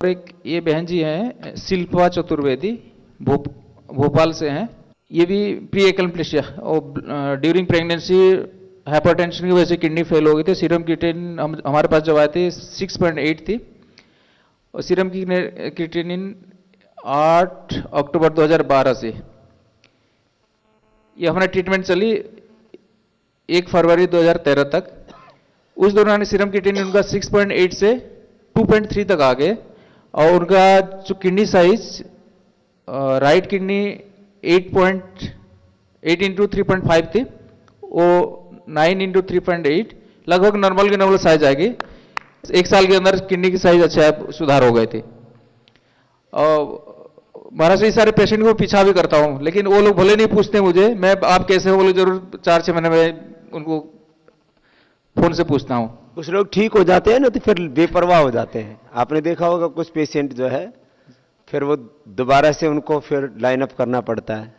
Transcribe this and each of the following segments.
एक ये बहन जी हैं शिल्पा चतुर्वेदी, भोपाल से हैं। ये भी प्री एक्लेम्प्लेशिया और ड्यूरिंग प्रेगनेंसी हाइपरटेंशन की वजह से किडनी फेल हो गई थी। सीरम क्रिएटिनिन हमारे पास जब आए थे 6.8 थी और सीरम की क्रिएटिनिन 8 अक्टूबर 2012 से ये हमारी ट्रीटमेंट चली 1 फरवरी 2013 तक। उस दौरान सीरम क्रिएटिनिन उनका 6.8 से 2.3 तक आ गए और उनका जो kidney size right kidney 8 into 3.5 थी, वो 9 इंटू 3.8 लगभग नॉर्मल की नॉर्मल साइज आएगी। 1 साल के अंदर किडनी की साइज अच्छा सुधार हो गए थे। महाराज इस सारे पेशेंट को पीछा भी करता हूं, लेकिन वो लोग भले नहीं पूछते मुझे, मैं आप कैसे हो, वो लोग जरूर 4-6 महीने में उनको फोन से पूछता हूं। कुछ लोग ठीक हो जाते हैं ना तो फिर बेपरवाह हो जाते हैं। आपने देखा होगा कुछ पेशेंट जो है फिर वो दोबारा से उनको फिर लाइन अप करना पड़ता है।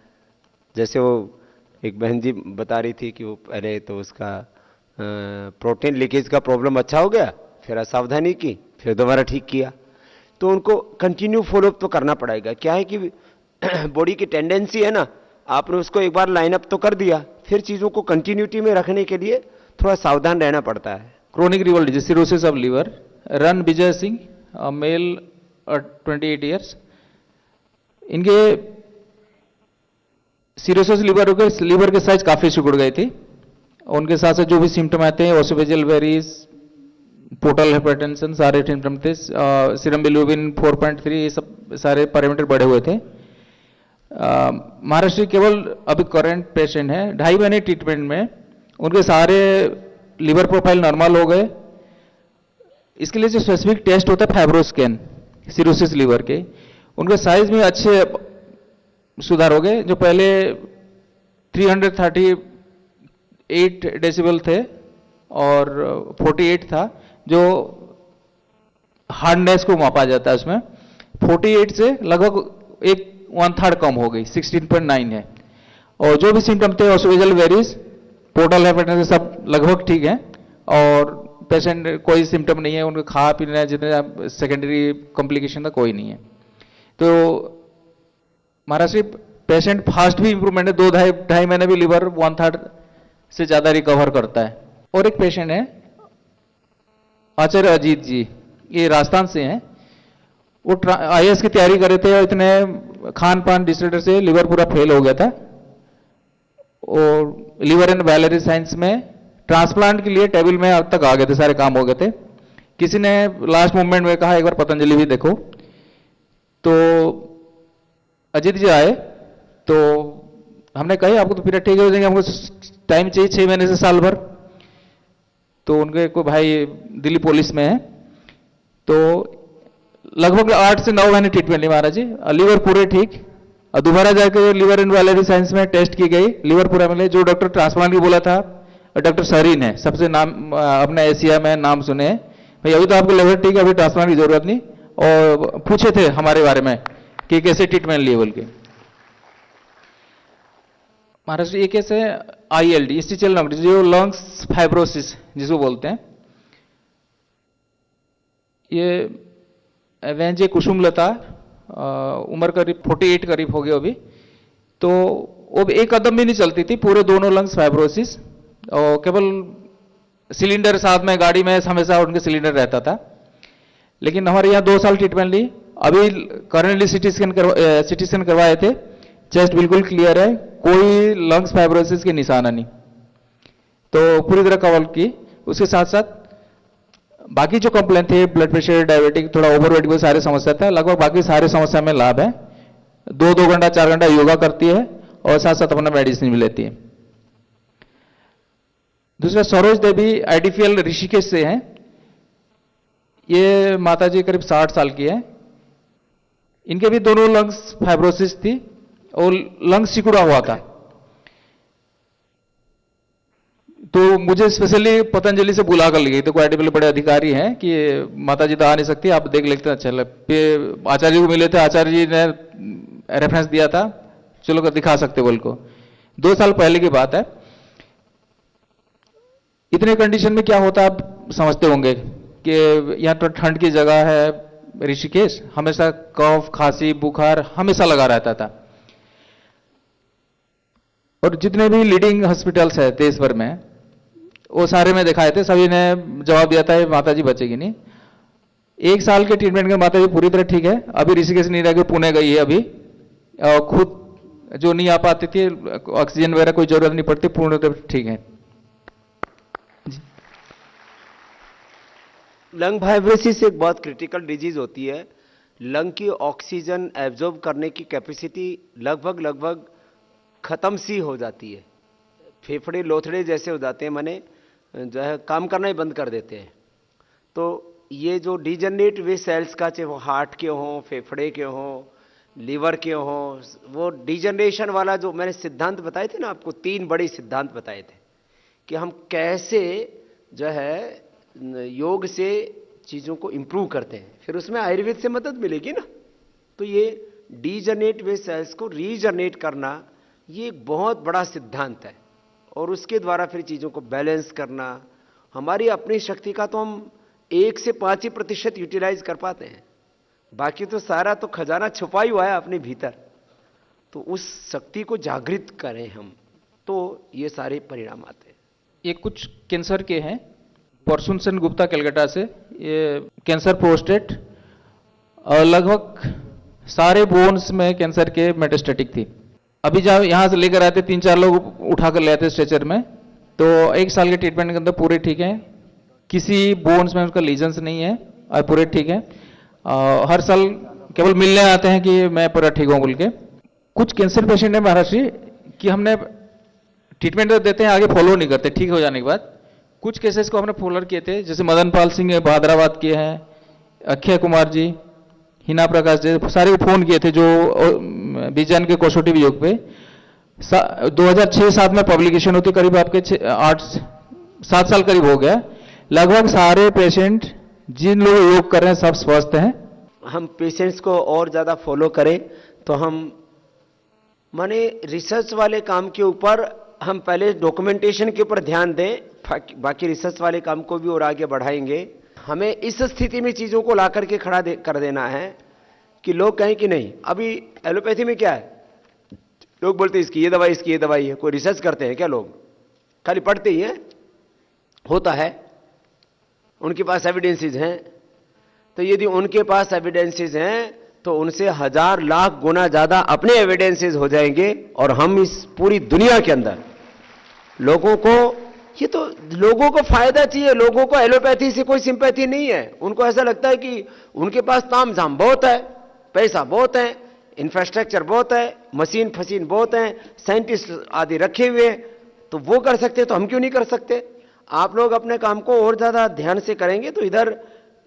जैसे वो एक बहन जी बता रही थी कि वो पहले तो उसका प्रोटीन लीकेज का प्रॉब्लम अच्छा हो गया, फिर असावधानी की, फिर दोबारा ठीक किया। तो उनको कंटिन्यू फॉलोअप तो करना पड़ेगा। क्या है कि बॉडी की टेंडेंसी है ना, आपने उसको एक बार लाइन अप तो कर दिया, फिर चीज़ों को कंटिन्यूटी में रखने के लिए थोड़ा सावधान रहना पड़ता है। Chronic rival disease, cirrhosis of liver, Ranvijay Singh, male 28 years. इनके सिरोसिस लीवर के साइज काफी सिकुड़ गई थी। उनके साथ साथ जो भी सिम्टम आते हैं, ओसोवेजल वेरीज, पोर्टल हाइपरटेंशन, सारे सिम्टम थे। सीरम बिलिरुबिन 4.3, ये सब सारे पैरामीटर बढ़े हुए थे। महाराष्ट्र केवल अभी करंट पेशेंट है, 2.5 महीने ट्रीटमेंट में उनके सारे लीवर प्रोफाइल नॉर्मल हो गए। इसके लिए जो स्पेसिफिक टेस्ट होता है फाइब्रोस्कैन सिरोसिस लीवर के, उनके साइज में अच्छे सुधार हो गए। जो पहले 338 डेसिबल थे और 48 था, जो हार्डनेस को मापा जाता है उसमें 48 से लगभग 1/3 कम हो गई, 16.9 है। और जो भी सिम्टम थे ओसोवेजल वेरीज, पोर्टल हाइपरटेंशन, सब लगभग ठीक है और पेशेंट कोई सिम्टम नहीं है। उनके खा पीने जितने सेकेंडरी कॉम्प्लिकेशन था कोई नहीं है। तो महाराष्ट्र पेशेंट फास्ट भी इंप्रूवमेंट है, 2-2.5 महीने भी लीवर 1/3 से ज्यादा रिकवर करता है। और एक पेशेंट है आचार्य अजीत जी, ये राजस्थान से हैं। वो IAS की तैयारी कर रहे थे और इतने खान पान डिसऑर्डर से लीवर पूरा फेल हो गया था और लीवर एंड बाइलियरी साइंस में ट्रांसप्लांट के लिए टेबल में अब तक आ गए थे, सारे काम हो गए थे। किसी ने लास्ट मोमेंट में कहा एक बार पतंजलि भी देखो, तो अजीत जी आए तो हमने कहा आपको तो पीरियड ठीक हो जाएंगे, हमको टाइम चाहिए 6 महीने से साल भर। तो उनके कोई भाई दिल्ली पुलिस में है, तो लगभग 8 से 9 महीने ट्रीटमेंट ली महाराज जी, लीवर पूरे ठीक। और दोबारा जाकर लीवर एंड बाइलियरी साइंस में टेस्ट की गई, लीवर पूरा मिले। जो डॉक्टर ट्रांसप्लांट की बोला था डॉक्टर सरीन है, सबसे नाम अपने एशिया में नाम सुने हैं भाई, अभी तो आपको लीवर ठीक है, अभी ट्रांसप्लांट की जरूरत नहीं। और पूछे थे हमारे बारे में कि कैसे ट्रीटमेंट लिए बोल के। महाराज ये केस है ILD, इंस्टिशियल लंग डिजीज, जो लंग्स फाइब्रोसिस जिसको बोलते हैं। ये वेंजे कुसुमलता, उम्र करीब 48 करीब हो गई अभी। तो वो एक कदम भी नहीं चलती थी, पूरे दोनों लंग्स फाइब्रोसिस, और केवल सिलेंडर साथ में गाड़ी में हमेशा उनके सिलेंडर रहता था। लेकिन हमारे यहाँ 2 साल ट्रीटमेंट ली। अभी करंटली CT स्कैन करवाए थे, चेस्ट बिल्कुल क्लियर है, कोई लंग्स फाइब्रोसिस के निशान नहीं, तो पूरी तरह कवर की। उसके साथ साथ बाकी जो कंप्लेन थे, ब्लड प्रेशर, डायबिटिक, थोड़ा ओवरवेट, वो सारे समस्या था, लगभग बाकी सारे समस्या में लाभ है। 2-2 घंटा 4 घंटा योगा करती है और साथ साथ अपना मेडिसिन भी लेती है। दूसरा सरोज देवी IDFL ऋषिकेश से हैं। ये माता जी करीब 60 साल की है। इनके भी दोनों लंग्स फाइब्रोसिस थी और लंग्स सिकुड़ा हुआ था। तो मुझे स्पेशली पतंजलि से बुला कर ली, तो कोई IDFL बड़े अधिकारी हैं कि माता जी तो आ नहीं सकती, आप देख लेते हैं। अच्छा, आचार्य जी को मिले थे, आचार्य जी ने रेफरेंस दिया था, चलो दिखा सकते बोल को। 2 साल पहले की बात है। इतने कंडीशन में क्या होता आप समझते होंगे कि यहाँ तो ठंड की जगह है, ऋषिकेश, हमेशा कफ, खांसी, बुखार हमेशा लगा रहता था। और जितने भी लीडिंग हॉस्पिटल्स है देश भर में, वो सारे में दिखाए थे, सभी ने जवाब दिया था माता जी बचेगी नहीं। 1 साल के ट्रीटमेंट में माता जी पूरी तरह ठीक है। अभी ऋषिकेश नहीं रह गई, पुणे गई है अभी, और खुद जो नहीं आ पाती थी, ऑक्सीजन वगैरह कोई जरूरत नहीं पड़ती, पूर्ण रूप से ठीक है। लंग फाइब्रोसिस एक बहुत क्रिटिकल डिजीज होती है। लंग की ऑक्सीजन एब्जॉर्ब करने की कैपेसिटी लगभग खत्म सी हो जाती है। फेफड़े लोथड़े जैसे हो जाते हैं, माने जो है काम करना ही बंद कर देते हैं। तो ये जो डिजनरेट वे सेल्स का, चाहे वो हार्ट के हों, फेफड़े के हों, लीवर के हों, वो डिजनरेशन वाला जो मैंने सिद्धांत बताए थे ना आपको, 3 बड़े सिद्धांत बताए थे कि हम कैसे जो है योग से चीज़ों को इंप्रूव करते हैं। फिर उसमें आयुर्वेद से मदद मिलेगी ना। तो ये डिजनरेट वे सेल्स को रीजनरेट करना, ये एक बहुत बड़ा सिद्धांत है। और उसके द्वारा फिर चीज़ों को बैलेंस करना, हमारी अपनी शक्ति का तो हम 1 से 5% यूटिलाइज कर पाते हैं, बाकी तो सारा तो खजाना छुपा ही हुआ है अपने भीतर। तो उस शक्ति को जागृत करें हम, तो ये सारे परिणाम आते हैं। ये कुछ कैंसर के हैं। परसुन सेन गुप्ता कलकत्ता से, ये कैंसर प्रोस्टेट, और लगभग सारे बोन्स में कैंसर के मेटास्टेटिक थी। अभी जब यहाँ से लेकर आए थे 3-4 लोग उठा कर ले आते स्ट्रेचर में, तो 1 साल के ट्रीटमेंट के अंदर पूरे ठीक हैं, किसी बोन्स में उसका लीजन्स नहीं है और पूरे ठीक है। हर साल केवल मिलने आते हैं कि मैं पूरा ठीक हूँ बोल के। कुछ कैंसर पेशेंट है महाराज जी कि हमने ट्रीटमेंट तो देते हैं, आगे फॉलो नहीं करते ठीक हो जाने के बाद। कुछ केसेस को हमने फॉलो किए थे, जैसे मदन पाल सिंह हैदराबाद के हैं, अक्षय कुमार जी, हिना प्रकाश जी, सारे को फोन किए थे जो विजन के कसौटी योग पे 2006-7 में पब्लिकेशन होती, करीब आपके 8-7 साल करीब हो गया। लगभग सारे पेशेंट जिन लोग योग कर रहे हैं सब स्वस्थ हैं। हम पेशेंट्स को और ज़्यादा फॉलो करें तो हम माने रिसर्च वाले काम के ऊपर हम पहले डॉक्यूमेंटेशन के ऊपर ध्यान दें, बाकी रिसर्च वाले काम को भी और आगे बढ़ाएंगे। हमें इस स्थिति में चीज़ों को ला करके खड़ा कर देना है कि लोग कहें कि नहीं। अभी एलोपैथी में क्या है, लोग बोलते हैं इसकी ये दवाई, इसकी ये दवाई है। कोई रिसर्च करते हैं क्या? लोग खाली पढ़ते ही हैं। होता है उनके पास एविडेंसेस हैं, तो यदि उनके पास एविडेंसेस हैं तो उनसे 1000 लाख गुना ज्यादा अपने एविडेंसेस हो जाएंगे। और हम इस पूरी दुनिया के अंदर लोगों को, ये तो लोगों को फायदा चाहिए। लोगों को एलोपैथी से कोई सिंपैथी नहीं है। उनको ऐसा लगता है कि उनके पास तामझाम बहुत है, पैसा बहुत है, इंफ्रास्ट्रक्चर बहुत है, मशीन फशीन बहुत है, साइंटिस्ट आदि रखे हुए हैं, तो वो कर सकते, तो हम क्यों नहीं कर सकते? आप लोग अपने काम को और ज्यादा ध्यान से करेंगे तो इधर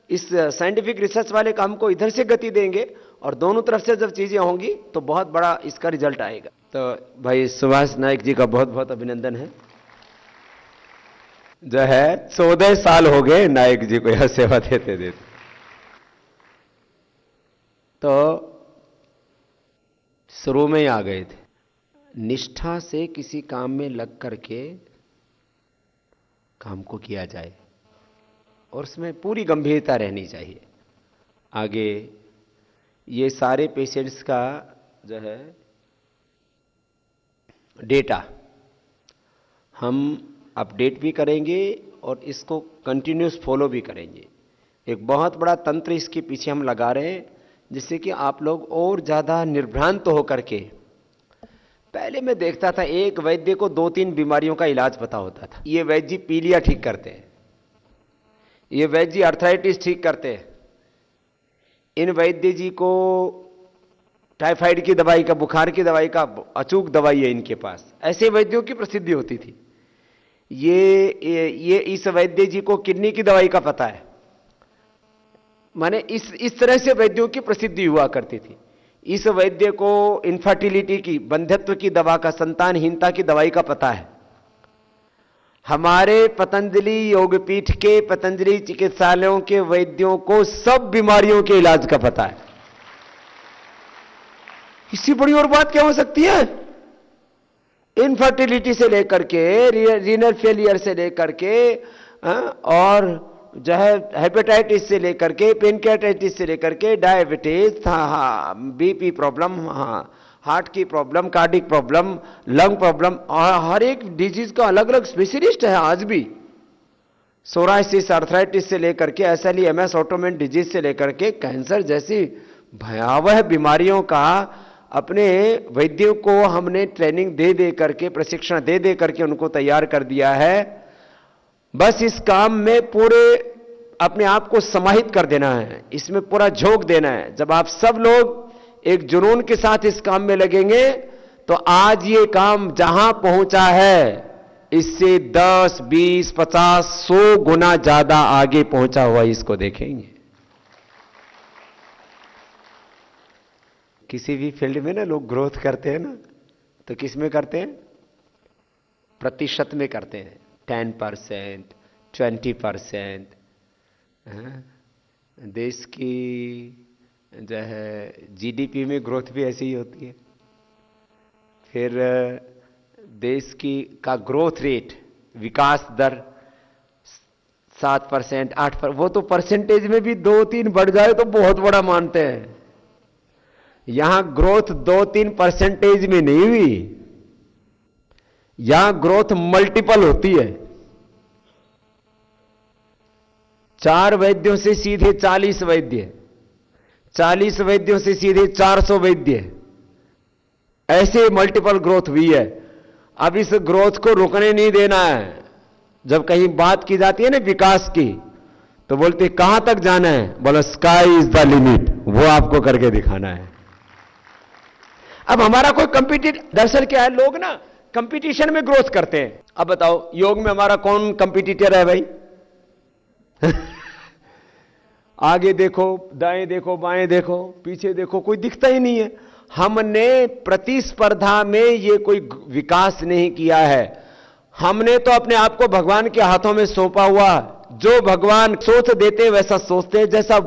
इस साइंटिफिक रिसर्च वाले काम को इधर से गति देंगे, और दोनों तरफ से जब चीजें होंगी तो बहुत बड़ा इसका रिजल्ट आएगा। तो भाई सुभाष नायक जी का बहुत बहुत अभिनंदन है। जो है 14 साल हो गए नायक जी को यह सेवा देते देते। तो शुरू में ही आ गए थे। निष्ठा से किसी काम में लग करके काम को किया जाए और उसमें पूरी गंभीरता रहनी चाहिए। आगे ये सारे पेशेंट्स का जो है डेटा हम अपडेट भी करेंगे और इसको कंटिन्यूस फॉलो भी करेंगे। एक बहुत बड़ा तंत्र इसके पीछे हम लगा रहे हैं, जिससे कि आप लोग और ज़्यादा निर्भ्रांत होकर के, पहले मैं देखता था एक वैद्य को 2-3 बीमारियों का इलाज पता होता था। ये वैद्य जी पीलिया ठीक करते हैं, ये वैद्य जी अर्थराइटिस ठीक करते हैं, इन वैद्य जी को टाइफाइड की दवाई का, बुखार की दवाई का अचूक दवाई है इनके पास। ऐसे वैद्यों की प्रसिद्धि होती थी। ये इस वैद्य जी को किडनी की दवाई का पता है, माने इस तरह से वैद्यों की प्रसिद्धि हुआ करती थी। इस वैद्य को इनफर्टिलिटी की, बंध्यत्व की दवा का, संतानहीनता की दवाई का पता है। हमारे पतंजलि योगपीठ के, पतंजलि चिकित्सालयों के वैद्यों को सब बीमारियों के इलाज का पता है। इससे बड़ी और बात क्या हो सकती है? इनफर्टिलिटी से लेकर के, रीनल फेलियर से लेकर के और जो है हेपेटाइटिस से लेकर के पेनक्रियाटाइटिस से लेकर के डायबिटीज, बीपी प्रॉब्लम, हार्ट की problem, cardiac problem, lung problem, और हर एक डिजीज का अलग अलग स्पेशलिस्ट है आज भी। सोराइसिस, आर्थराइटिस से लेकर के SLE, MS, ऑटोइम्यून डिजीज से लेकर के कैंसर जैसी भयावह बीमारियों का अपने वैद्यों को हमने ट्रेनिंग दे दे करके, प्रशिक्षण दे दे करके उनको तैयार कर दिया है। बस इस काम में पूरे अपने आप को समाहित कर देना है, इसमें पूरा झोंक देना है। जब आप सब लोग एक जुनून के साथ इस काम में लगेंगे तो आज ये काम जहां पहुंचा है इससे 10, 20, 50, 100 गुना ज्यादा आगे पहुंचा हुआ इसको देखेंगे। किसी भी फील्ड में ना लोग ग्रोथ करते हैं ना, तो किस में करते हैं? प्रतिशत में करते हैं। 10%, 20%। देश की जो है GDP में ग्रोथ भी ऐसी ही होती है। फिर देश का ग्रोथ रेट, विकास दर 7%, 8%, वो तो परसेंटेज में भी 2-3 बढ़ जाए तो बहुत बड़ा मानते हैं। यहां ग्रोथ 2-3% में नहीं हुई, यहां ग्रोथ मल्टीपल होती है। 4 वैद्यों से सीधे 40 वैद्य, 40 वैद्यों से सीधे 400 वैद्य, ऐसे मल्टीपल ग्रोथ हुई है। अब इस ग्रोथ को रुकने नहीं देना है। जब कहीं बात की जाती है ना विकास की, तो बोलते कहां तक जाना है? बोलो स्काई इज द लिमिट, वो आपको करके दिखाना है। अब हमारा कोई दरअसल क्या है, लोग ना कंपटीशन में ग्रोथ करते हैं। अब बताओ योग में हमारा कौन कंपटीटर है भाई? आगे देखो, दाएं देखो, बाएं देखो, पीछे देखो, कोई दिखता ही नहीं है। हमने प्रतिस्पर्धा में ये कोई विकास नहीं किया है। हमने तो अपने आप को भगवान के हाथों में सौंपा हुआ। जो भगवान सोच देते हैं वैसा सोचते हैं, जैसा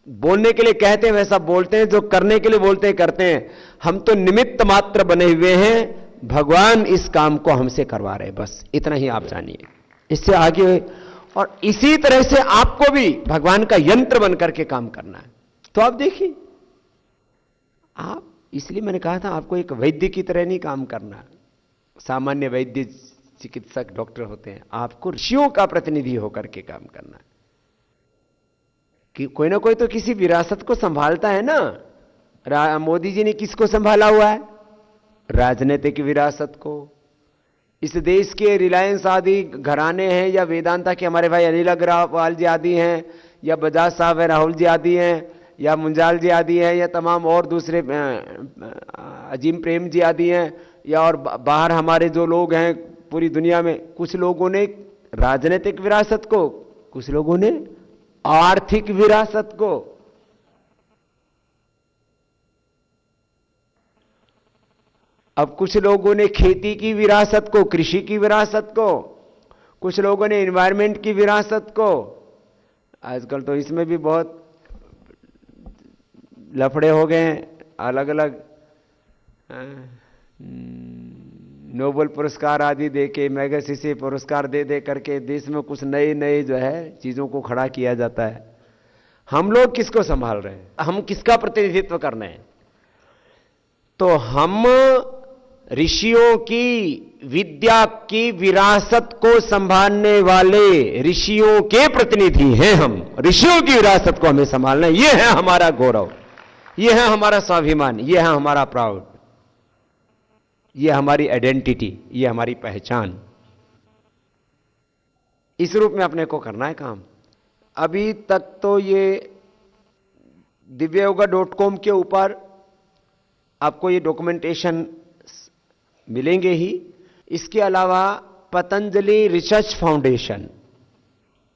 बोलने के लिए कहते हैं वैसा बोलते हैं, जो करने के लिए बोलते हैं करते हैं। हम तो निमित्त मात्र बने हुए हैं, भगवान इस काम को हमसे करवा रहे हैं। बस इतना ही आप जानिए, इससे आगे। और इसी तरह से आपको भी भगवान का यंत्र बन करके काम करना है। तो आप देखिए, आप, इसलिए मैंने कहा था आपको एक वैद्य की तरह नहीं काम करना। सामान्य वैद्य, चिकित्सक, डॉक्टर होते हैं, आपको ऋषियों का प्रतिनिधि होकर के काम करना है। कि कोई ना कोई तो किसी विरासत को संभालता है ना। मोदी जी ने किसको संभाला हुआ है? राजनीतिक विरासत को। इस देश के रिलायंस आदि घराने हैं, या वेदांता के हमारे भाई अनिल अग्रवाल जी आदि हैं, या बजाज साहब है, राहुल जी आदि हैं, या मुंजाल जी आदि हैं, या तमाम और दूसरे अजीम प्रेम जी आदि हैं, या और बाहर हमारे जो लोग हैं पूरी दुनिया में, कुछ लोगों ने राजनीतिक विरासत को, कुछ लोगों ने आर्थिक विरासत को। अब कुछ लोगों ने खेती की विरासत को, कृषि की विरासत को, कुछ लोगों ने एनवायरनमेंट की विरासत को। आजकल तो इसमें भी बहुत लफड़े हो गए हैं। अलग अलग नोबेल पुरस्कार आदि देके, मैगसेसे पुरस्कार दे दे करके देश में कुछ नए नए जो है चीजों को खड़ा किया जाता है। हम लोग किसको संभाल रहे हैं? हम किसका प्रतिनिधित्व कर रहे हैं? तो हम ऋषियों की विद्या की विरासत को संभालने वाले ऋषियों के प्रतिनिधि हैं। हम ऋषियों की विरासत को हमें संभालना है। यह है हमारा गौरव, यह है हमारा स्वाभिमान, यह है हमारा प्राउड, यह हमारी आइडेंटिटी, यह हमारी पहचान। इस रूप में अपने को करना है काम। अभी तक तो ये divyyoga.com के ऊपर आपको ये डॉक्यूमेंटेशन मिलेंगे ही। इसके अलावा पतंजलि रिसर्च फाउंडेशन,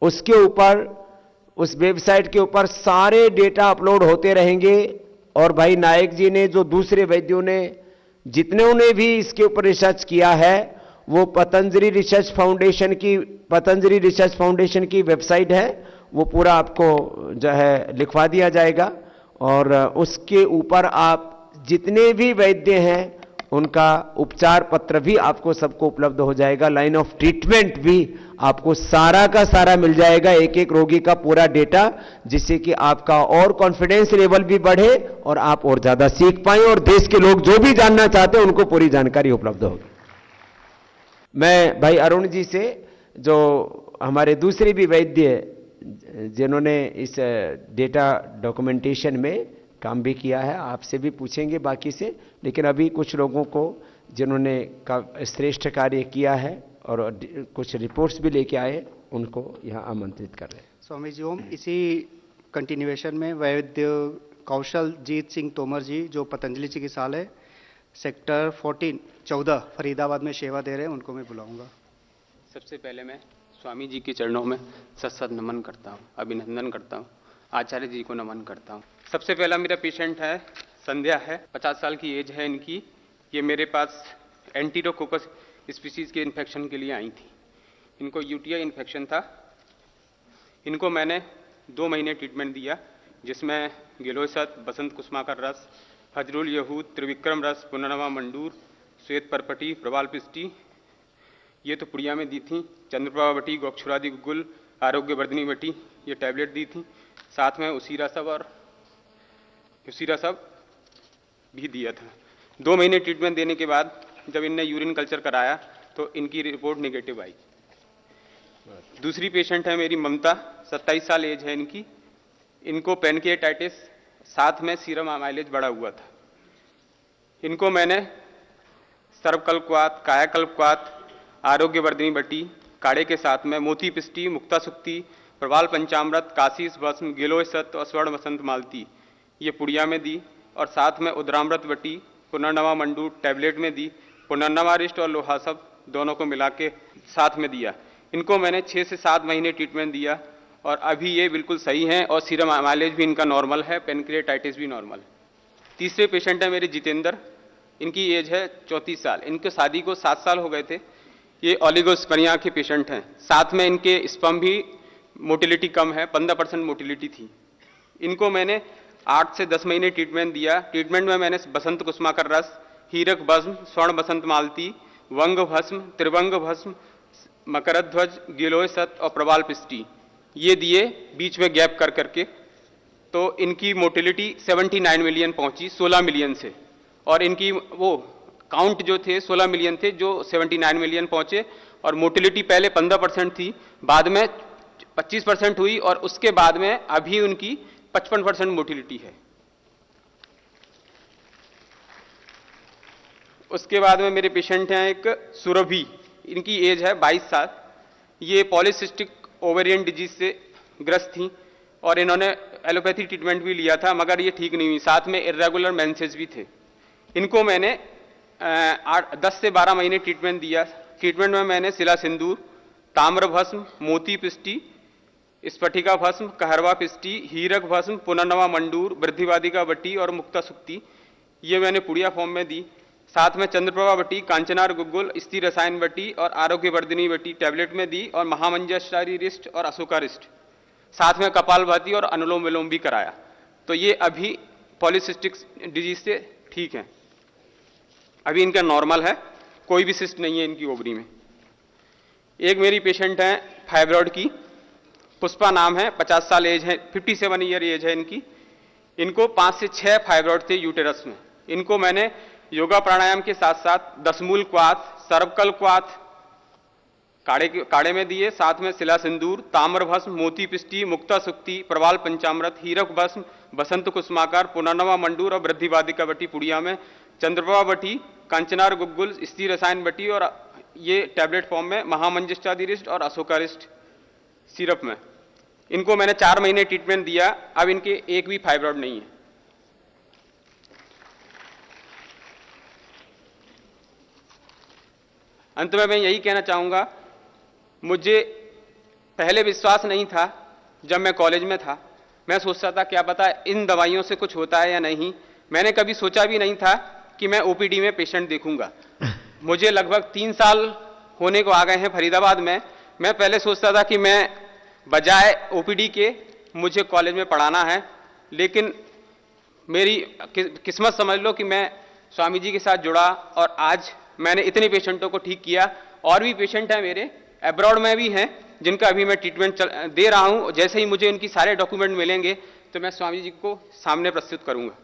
उसके ऊपर, उस वेबसाइट के ऊपर सारे डेटा अपलोड होते रहेंगे। और भाई नायक जी ने, जो दूसरे वैद्यों ने, जितने ने भी इसके ऊपर रिसर्च किया है, वो पतंजलि रिसर्च फाउंडेशन की वेबसाइट है, वो पूरा आपको जो है लिखवा दिया जाएगा। और उसके ऊपर आप जितने भी वैद्य हैं उनका उपचार पत्र भी आपको सबको उपलब्ध हो जाएगा, लाइन ऑफ ट्रीटमेंट भी आपको सारा का सारा मिल जाएगा, एक एक रोगी का पूरा डेटा, जिससे कि आपका और कॉन्फिडेंस लेवल भी बढ़े और आप और ज्यादा सीख पाएं और देश के लोग जो भी जानना चाहते हैं उनको पूरी जानकारी उपलब्ध होगी। मैं भाई अरुण जी से, जो हमारे दूसरे भी वैद्य जिन्होंने इस डेटा डॉक्यूमेंटेशन में काम भी किया है, आपसे भी पूछेंगे बाकी से, लेकिन अभी कुछ लोगों को जिन्होंने श्रेष्ठ कार्य किया है और कुछ रिपोर्ट्स भी लेके आए, उनको यहाँ आमंत्रित कर रहे हैं। स्वामी जी ओम, इसी कंटिन्यूएशन में वैद्य कौशल जीत सिंह तोमर जी, जो पतंजलि चिकित्सालय सेक्टर 14 फरीदाबाद में सेवा दे रहे हैं, उनको मैं बुलाऊंगा। सबसे पहले मैं स्वामी जी के चरणों में सत नमन करता हूँ, अभिनंदन करता हूँ, आचार्य जी को नमन करता हूँ। सबसे पहला मेरा पेशेंट है, संध्या है, 50 साल की एज है इनकी। ये मेरे पास एंटीरोकोकस स्पीसीज के इन्फेक्शन के लिए आई थी। इनको यूटीआई इन्फेक्शन था। इनको मैंने 2 महीने ट्रीटमेंट दिया, जिसमें गिलोयसत, बसंत कुसुमाकर रस, हजरुल यहूद, त्रिविक्रम रस, पुनर्नवा मंडूर, श्वेत परपटी, प्रवाल पिष्टी, ये तो पुड़िया में दी थी। चंद्रप्रभा बटी, गोक्षुरादि गुग्गुल, आरोग्य वर्धिनी बटी, ये टैबलेट दी थी। साथ में उसीरा सब और उसीरा सब भी दिया था। 2 महीने ट्रीटमेंट देने के बाद जब इनने यूरिन कल्चर कराया तो इनकी रिपोर्ट नेगेटिव आई। दूसरी पेशेंट है मेरी ममता, 27 साल एज है इनकी। इनको पेनकेटाइटिस, साथ में सीरम माइलेज बढ़ा हुआ था। इनको मैंने सर्वकल्पवात, कायाकल्पवात, आरोग्य वर्धिनी बटी, काढ़े के साथ में मोती पिष्टी, मुक्ता सुक्ति, प्रवाल पंचामृत, काशीस भस्म, गिलोयसत और स्वर्ण वसंत मालती, ये पुड़िया में दी। और साथ में उद्रामृत बटी, पुनर्नवा मंडूर टैबलेट में दी। पुनर्नवा रिस्ट और लोहा सब दोनों को मिला के साथ में दिया। इनको मैंने 6 से 7 महीने ट्रीटमेंट दिया और अभी ये बिल्कुल सही हैं और सीरम माइलेज भी इनका नॉर्मल है, पेनक्रिएटाइटिस भी नॉर्मल है। तीसरे पेशेंट है मेरे जितेंद्र, इनकी एज है 34 साल। इनके शादी को 7 साल हो गए थे। ये ओलिगोस्पर्मिया के पेशेंट हैं। साथ में इनके स्पर्म भी मोटिलिटी कम है, 15% मोटिलिटी थी। इनको मैंने 8 से 10 महीने ट्रीटमेंट दिया। ट्रीटमेंट में मैंने बसंत कुसुमाकर रस, हीरक भस्म, स्वर्ण बसंत मालती, वंग भस्म, त्रिवंग भस्म, मकरध्वज, गिलोयसत और प्रवाल पिष्टी ये दिए बीच में गैप कर करके। तो इनकी मोटिलिटी 79 मिलियन पहुंची 16 मिलियन से, और इनकी वो काउंट जो थे 16 मिलियन थे जो 79 मिलियन पहुंचे। और मोटिलिटी पहले 15% थी, बाद में 25% हुई और उसके बाद में अभी उनकी 55% मोटिलिटी है। उसके बाद में मेरे पेशेंट हैं एक सुरभि, इनकी एज है 22 साल। ये पॉलीसिस्टिक ओवेरियन डिजीज से ग्रस्त थी और इन्होंने एलोपैथी ट्रीटमेंट भी लिया था, मगर ये ठीक नहीं हुई। साथ में इर्रेगुलर मेंसेस भी थे। इनको मैंने 10 से 12 महीने ट्रीटमेंट दिया। ट्रीटमेंट में मैंने शिला सिंदूर, ताम्र भस्म, मोती पिष्टी, स्फटिका भस्म, कहरवा पिष्टी, हीरक भस्म, पुनर्नवा मंडूर, वृद्धिवादिका बट्टी और मुक्ता सुक्ति ये मैंने पुड़िया फॉर्म में दी। साथ में चंद्रप्रभा बट्टी, कांचनार गुग्गुल, स्थिर रसायन बट्टी और आरोग्य वर्धिनी बट्टी टैबलेट में दी, और महामंजरी रिस्ट और अशोका रिस्ट, साथ में कपालभाति और अनुलोम विलोम भी कराया। तो ये अभी पॉलीसिस्टिक डिजीज से ठीक है, अभी इनका नॉर्मल है, कोई भी सिस्ट नहीं है इनकी ओवरी में। एक मेरी पेशेंट है फाइब्रॉइड की, पुष्पा नाम है, 50 साल एज है, 57 ईयर एज है इनकी। इनको 5 से 6 फाइब्रॉइड थे यूटेरस में। इनको मैंने योगा प्राणायाम के साथ साथ दशमूल क्वाथ, सर्वकल क्वाथ काढ़े में दिए, साथ में शिला सिंदूर, ताम्र भस्म, मोती पिष्टी, मुक्ता सुक्ति, प्रवाल पंचामृत, हीरक भस्म, बसंत कुसुमाकर, पुनर्नवा मंडूर और वृद्धिवादिका बटी पुड़िया में, चंद्रप्रभा बटी, कांचनार गुग्गुल, स्थिर रसायन बटी और ये टैबलेट फॉर्म में महामंजरी और अशोका रिस्ट सिरप में। इनको मैंने 4 महीने ट्रीटमेंट दिया। अब इनके एक भी फाइब्रॉइड नहीं है। अंत में मैं यही कहना चाहूंगा, मुझे पहले विश्वास नहीं था। जब मैं कॉलेज में था मैं सोचता था क्या पता इन दवाइयों से कुछ होता है या नहीं। मैंने कभी सोचा भी नहीं था कि मैं ओपीडी में पेशेंट देखूंगा। मुझे लगभग 3 साल होने को आ गए हैं फरीदाबाद में। मैं पहले सोचता था कि मैं बजाय ओपीडी के मुझे कॉलेज में पढ़ाना है, लेकिन मेरी किस्मत समझ लो कि मैं स्वामी जी के साथ जुड़ा और आज मैंने इतने पेशेंटों को ठीक किया। और भी पेशेंट हैं मेरे अब्रॉड में भी हैं जिनका अभी मैं ट्रीटमेंट दे रहा हूं। जैसे ही मुझे उनकी सारे डॉक्यूमेंट मिलेंगे तो मैं स्वामी जी को सामने प्रस्तुत करूंगा।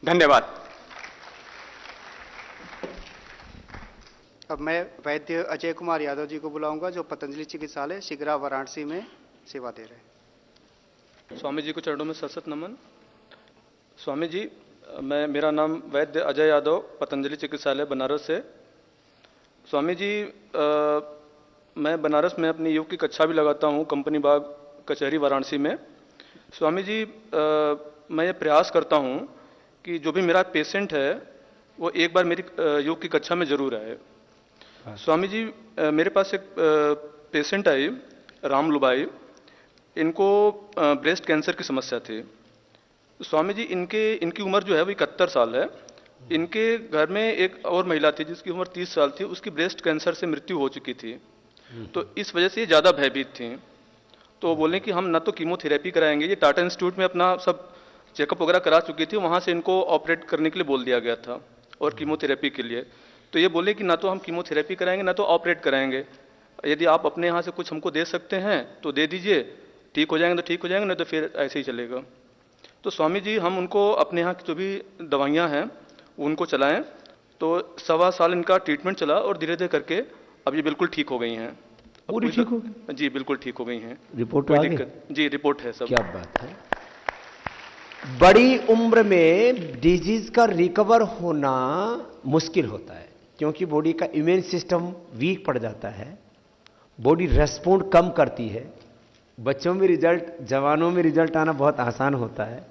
धन्यवाद। अब मैं वैद्य अजय कुमार यादव जी को बुलाऊंगा जो पतंजलि चिकित्सालय शिगरा वाराणसी में सेवा दे रहे हैं। स्वामी जी को चरणों में सशत नमन। स्वामी जी, मेरा नाम वैद्य अजय यादव, पतंजलि चिकित्सालय बनारस से। स्वामी जी, मैं बनारस में अपनी योग की कक्षा भी लगाता हूँ, कंपनी बाग कचहरी वाराणसी में। स्वामी जी, मैं ये प्रयास करता हूँ कि जो भी मेरा पेशेंट है वो एक बार मेरी योग की कक्षा में जरूर आए। स्वामी जी, मेरे पास एक पेशेंट आई, राम लुबाई। इनको ब्रेस्ट कैंसर की समस्या थी। स्वामी जी, इनकी उम्र जो है वो 71 साल है। इनके घर में एक और महिला थी जिसकी उम्र 30 साल थी, उसकी ब्रेस्ट कैंसर से मृत्यु हो चुकी थी। तो इस वजह से ये ज़्यादा भयभीत थी। तो बोले कि हम ना तो कीमोथेरेपी कराएंगे, ये टाटा इंस्टीट्यूट में अपना सब चेकअप वगैरह करा चुकी थी, वहाँ से इनको ऑपरेट करने के लिए बोल दिया गया था और कीमोथेरेपी के लिए। तो ये बोले कि ना तो हम कीमोथेरेपी कराएंगे ना तो ऑपरेट कराएंगे, यदि आप अपने यहाँ से कुछ हमको दे सकते हैं तो दे दीजिए, ठीक हो जाएंगे तो ठीक हो जाएंगे, नहीं तो फिर ऐसे ही चलेगा। तो स्वामी जी, हम उनको अपने यहाँ की जो भी दवाइयाँ हैं उनको चलाएं। तो 1.25 साल इनका ट्रीटमेंट चला और धीरे धीरे करके अब ये बिल्कुल ठीक हो गई हैं। पूरी ठीक हो गई? जी बिल्कुल ठीक हो गई हैं। रिपोर्ट कोई आ गई? दिक्कत? जी रिपोर्ट है सब। क्या बात है। बड़ी उम्र में डिजीज का रिकवर होना मुश्किल होता है क्योंकि बॉडी का इम्यून सिस्टम वीक पड़ जाता है, बॉडी रेस्पॉन्ड कम करती है। बच्चों में रिजल्ट, जवानों में रिजल्ट आना बहुत आसान होता है।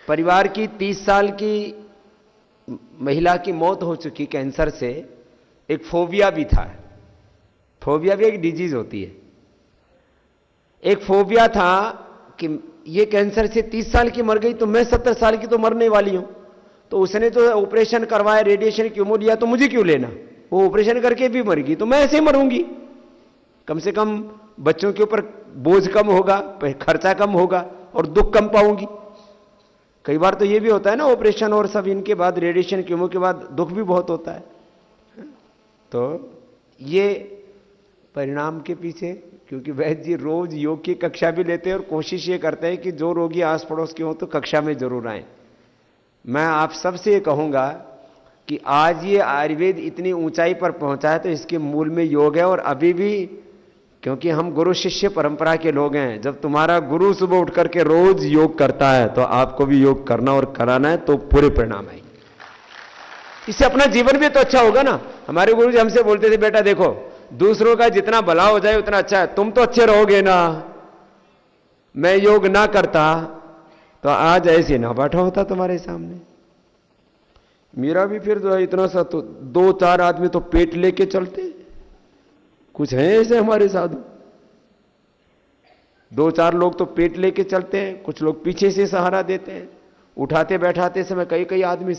परिवार की 30 साल की महिला की मौत हो चुकी कैंसर से। एक फोबिया भी था। फोबिया भी एक डिजीज होती है। एक फोबिया था कि ये कैंसर से 30 साल की मर गई तो मैं 70 साल की तो मरने वाली हूं, तो उसने तो ऑपरेशन करवाया, रेडिएशन क्यों लिया, तो मुझे क्यों लेना, वो ऑपरेशन करके भी मर गई तो मैं ऐसे ही मरूंगी। कम से कम बच्चों के ऊपर बोझ कम होगा, खर्चा कम होगा और दुख कम पाऊंगी। कई बार तो ये भी होता है ना, ऑपरेशन और सब इनके बाद, रेडिएशन कीमो के बाद दुख भी बहुत होता है। तो ये परिणाम के पीछे, क्योंकि वैद्य जी रोज योग की कक्षा भी लेते हैं और कोशिश ये करते हैं कि जो रोगी आस पड़ोस के हो तो कक्षा में जरूर आए। मैं आप सबसे ये कहूंगा कि आज ये आयुर्वेद इतनी ऊंचाई पर पहुंचा है तो इसके मूल में योग है। और अभी भी, क्योंकि हम गुरु शिष्य परंपरा के लोग हैं, जब तुम्हारा गुरु सुबह उठ करके रोज योग करता है तो आपको भी योग करना और कराना है, तो पूरे परिणाम आएंगे। इससे अपना जीवन भी तो अच्छा होगा ना। हमारे गुरु जी हमसे बोलते थे, बेटा देखो दूसरों का जितना भला हो जाए उतना अच्छा है, तुम तो अच्छे रहोगे ना। मैं योग ना करता तो आज ऐसे ना बैठा होता तुम्हारे सामने। मेरा भी फिर जो है इतना सा, तो 2-4 आदमी तो पेट लेके चलते, कुछ है ऐसे हमारे साधु। 2-4 लोग तो पेट लेके चलते हैं, कुछ लोग पीछे से सहारा देते हैं। उठाते बैठाते समय कई आदमी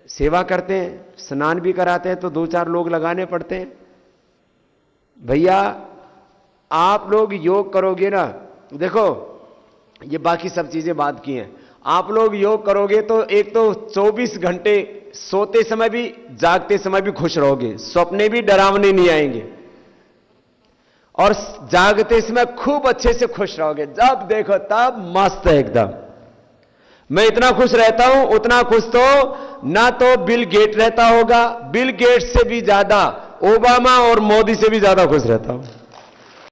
सेवा करते हैं, स्नान भी कराते हैं तो 2-4 लोग लगाने पड़ते हैं। भैया आप लोग योग करोगे ना, देखो ये बाकी सब चीजें बात की हैं, आप लोग योग करोगे तो एक तो 24 घंटे सोते समय भी जागते समय भी खुश रहोगे, सपने भी डरावने नहीं आएंगे, और जागते समय खूब अच्छे से खुश रहोगे, जब देखो तब मस्त है एकदम। मैं इतना खुश रहता हूं, उतना खुश तो ना तो बिल गेट रहता होगा, बिल गेट से भी ज्यादा ओबामा और मोदी से भी ज्यादा खुश रहता हूं।